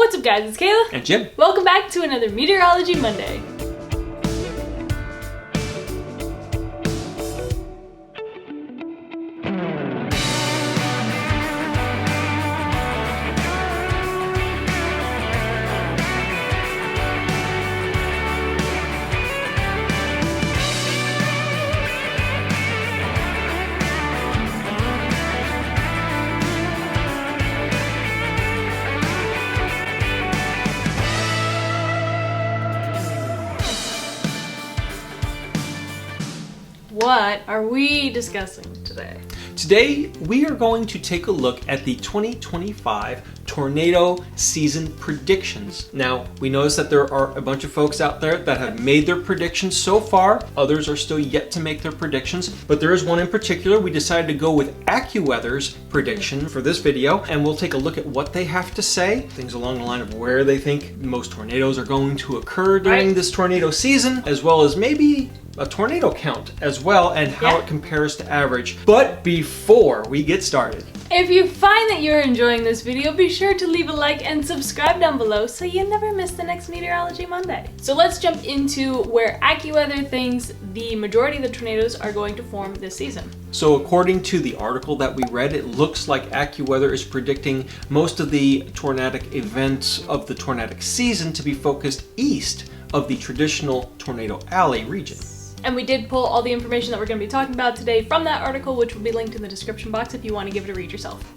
What's up guys, it's Kayla. And Jim. Welcome back to another Meteorology Monday. What are we discussing today? Today, we are going to take a look at the 2025 tornado season predictions. Now, we notice that there are a bunch of folks out there that have made their predictions so far. Others are still yet to make their predictions, but there is one in particular. We decided to go with AccuWeather's prediction for this video, and we'll take a look at what they have to say, things along the line of where they think most tornadoes are going to occur during this tornado season, as well as maybe a tornado count as well and how it compares to average. But before we get started, if you find that you're enjoying this video, be sure to leave a like and subscribe down below so you never miss the next Meteorology Monday. So let's jump into where AccuWeather thinks the majority of the tornadoes are going to form this season. So according to the article that we read, it looks like AccuWeather is predicting most of the tornadic events of the tornadic season to be focused east of the traditional tornado alley region. And we did pull all the information that we're going to be talking about today from that article, which will be linked in the description box if you want to give it a read yourself.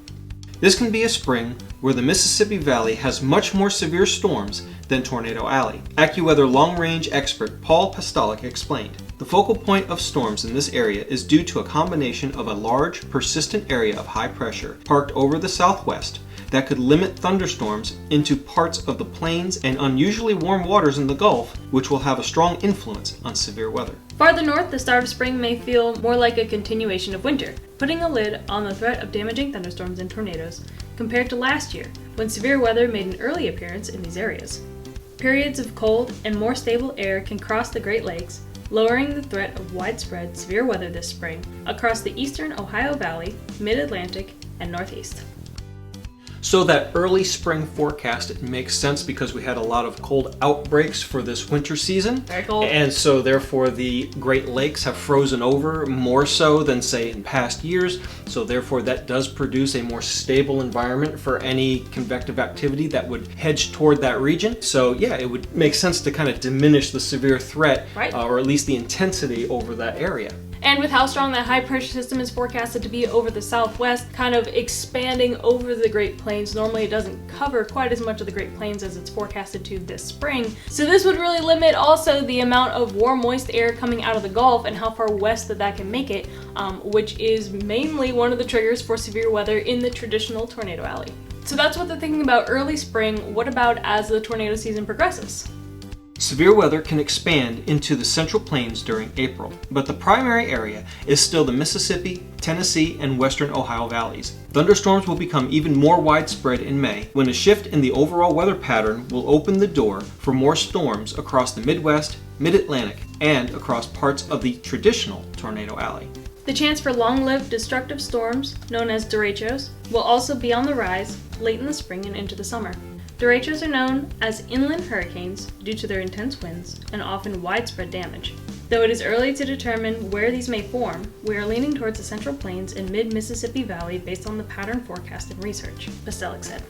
This can be a spring where the Mississippi Valley has much more severe storms than Tornado Alley. AccuWeather long-range expert Paul Pastalik explained, "The focal point of storms in this area is due to a combination of a large, persistent area of high pressure parked over the southwest that could limit thunderstorms into parts of the plains and unusually warm waters in the Gulf, which will have a strong influence on severe weather." Farther north, the start of spring may feel more like a continuation of winter, putting a lid on the threat of damaging thunderstorms and tornadoes, compared to last year, when severe weather made an early appearance in these areas. Periods of cold and more stable air can cross the Great Lakes, lowering the threat of widespread severe weather this spring across the eastern Ohio Valley, mid-Atlantic, and Northeast. So that early spring forecast, it makes sense because we had a lot of cold outbreaks for this winter season. Very cold. And so therefore the Great Lakes have frozen over more so than say in past years. So therefore that does produce a more stable environment for any convective activity that would hedge toward that region. So yeah, it would make sense to kind of diminish the severe threat, or at least the intensity over that area. And with how strong that high pressure system is forecasted to be over the southwest, kind of expanding over the Great Plains, normally it doesn't cover quite as much of the Great Plains as it's forecasted to this spring. So this would really limit also the amount of warm, moist air coming out of the Gulf and how far west that can make it, which is mainly one of the triggers for severe weather in the traditional tornado alley. So that's what they're thinking about early spring. What about as the tornado season progresses? Severe weather can expand into the Central Plains during April, but the primary area is still the Mississippi, Tennessee, and western Ohio valleys. Thunderstorms will become even more widespread in May, when a shift in the overall weather pattern will open the door for more storms across the Midwest, Mid-Atlantic, and across parts of the traditional tornado alley. The chance for long-lived destructive storms, known as derechos, will also be on the rise late in the spring and into the summer. Derechos are known as inland hurricanes due to their intense winds and often widespread damage. Though it is early to determine where these may form, we are leaning towards the Central Plains and mid-Mississippi Valley based on the pattern forecast and research, Pastalik said.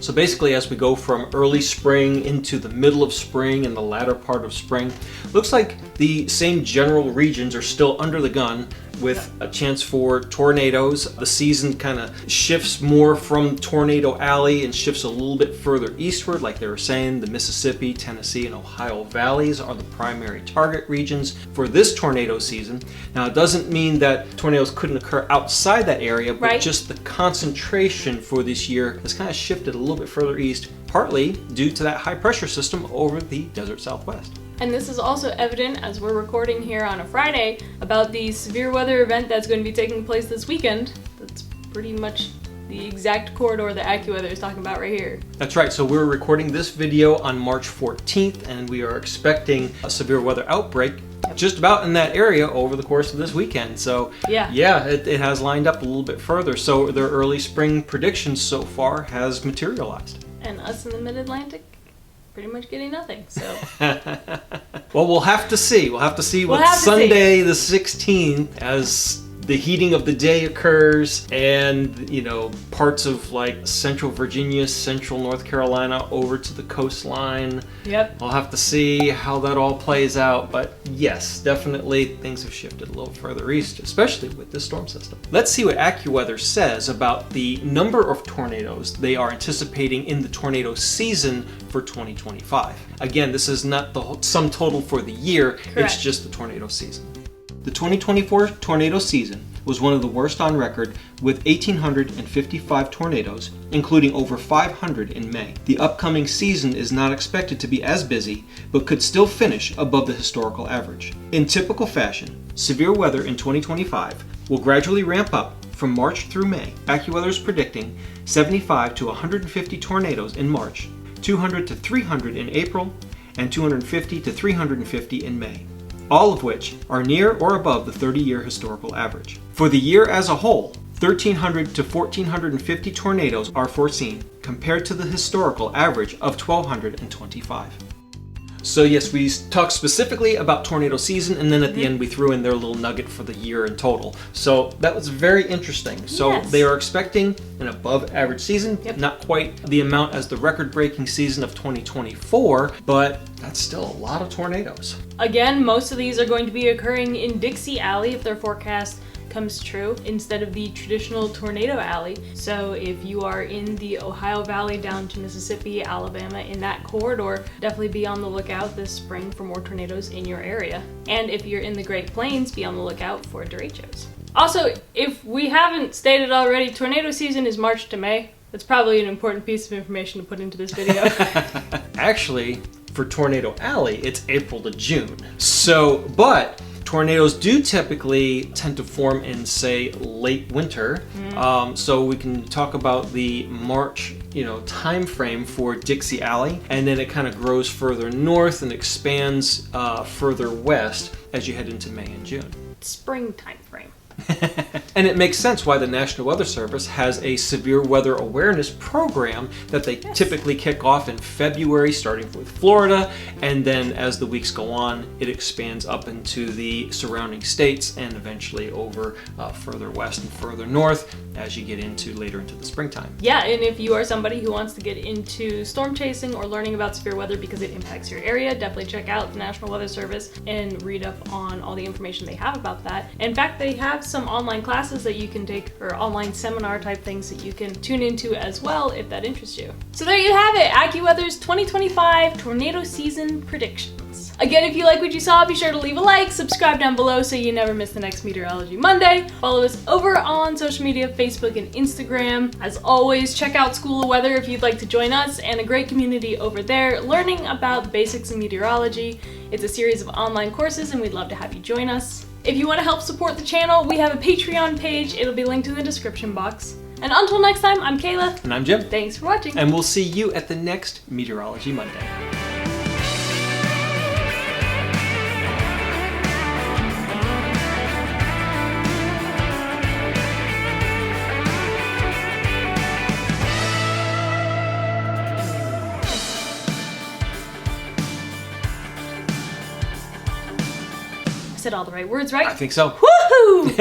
So basically, as we go from early spring into the middle of spring and the latter part of spring, looks like the same general regions are still under the gun with a chance for tornadoes. The season kind of shifts more from Tornado Alley and shifts a little bit further eastward. Like they were saying, the Mississippi, Tennessee, and Ohio valleys are the primary target regions for this tornado season. Now, it doesn't mean that tornadoes couldn't occur outside that area, but just the concentration for this year has kind of shifted a little bit further east, partly due to that high pressure system over the desert Southwest. And this is also evident as we're recording here on a Friday about the severe weather event that's going to be taking place this weekend. That's pretty much the exact corridor that AccuWeather is talking about right here. That's right. So we're recording this video on March 14th, and we are expecting a severe weather outbreak just about in that area over the course of this weekend. So it has lined up a little bit further. So their early spring predictions so far has materialized. and us in the mid-Atlantic pretty much getting nothing. So well, we'll have to see. We'll have to see what Sunday the 16th as the heating of the day occurs, and parts of like central Virginia, central North Carolina over to the coastline. Yep. We'll have to see how that all plays out, but yes, definitely things have shifted a little further east, especially with this storm system. Let's see what AccuWeather says about the number of tornadoes they are anticipating in the tornado season for 2025. Again, this is not the sum total for the year. Correct. It's just the tornado season. The 2024 tornado season was one of the worst on record, with 1,855 tornadoes, including over 500 in May. The upcoming season is not expected to be as busy, but could still finish above the historical average. In typical fashion, severe weather in 2025 will gradually ramp up from March through May. AccuWeather is predicting 75 to 150 tornadoes in March, 200 to 300 in April, and 250 to 350 in May, all of which are near or above the 30-year historical average. For the year as a whole, 1,300 to 1,450 tornadoes are foreseen, compared to the historical average of 1,225. So yes, we talked specifically about tornado season, and then at the end we threw in their little nugget for the year in total. So that was very interesting. So they are expecting an above average season, not quite the amount as the record-breaking season of 2024, but that's still a lot of tornadoes. Again, most of these are going to be occurring in Dixie Alley if their forecast comes true, instead of the traditional tornado alley. So if you are in the Ohio Valley down to Mississippi, Alabama, in that corridor, definitely be on the lookout this spring for more tornadoes in your area. And if you're in the Great Plains, be on the lookout for derechos. Also, if we haven't stated already, tornado season is March to May. That's probably an important piece of information to put into this video. Actually, for Tornado Alley, it's April to June. But tornadoes do typically tend to form in, say, late winter. So we can talk about the March, time frame for Dixie Alley, and then it kind of grows further north and expands further west as you head into May and June. Spring time frame. And it makes sense why the National Weather Service has a severe weather awareness program that they typically kick off in February, starting with Florida, and then as the weeks go on, it expands up into the surrounding states and eventually over further west and further north as you get later into the springtime. Yeah, and if you are somebody who wants to get into storm chasing or learning about severe weather because it impacts your area, definitely check out the National Weather Service and read up on all the information they have about that. In fact, they have some online classes that you can take, or online seminar type things that you can tune into as well if that interests you. So there you have it, AccuWeather's 2025 tornado season predictions. Again, if you like what you saw, be sure to leave a like, subscribe down below so you never miss the next Meteorology Monday. Follow us over on social media, Facebook and Instagram. As always, check out School of Weather if you'd like to join us, and a great community over there learning about the basics of meteorology. It's a series of online courses and we'd love to have you join us. If you want to help support the channel, we have a Patreon page. It'll be linked in the description box. And until next time, I'm Kayla. And I'm Jim. Thanks for watching. And we'll see you at the next Meteorology Monday. I said all the right words, right? I think so. Woohoo!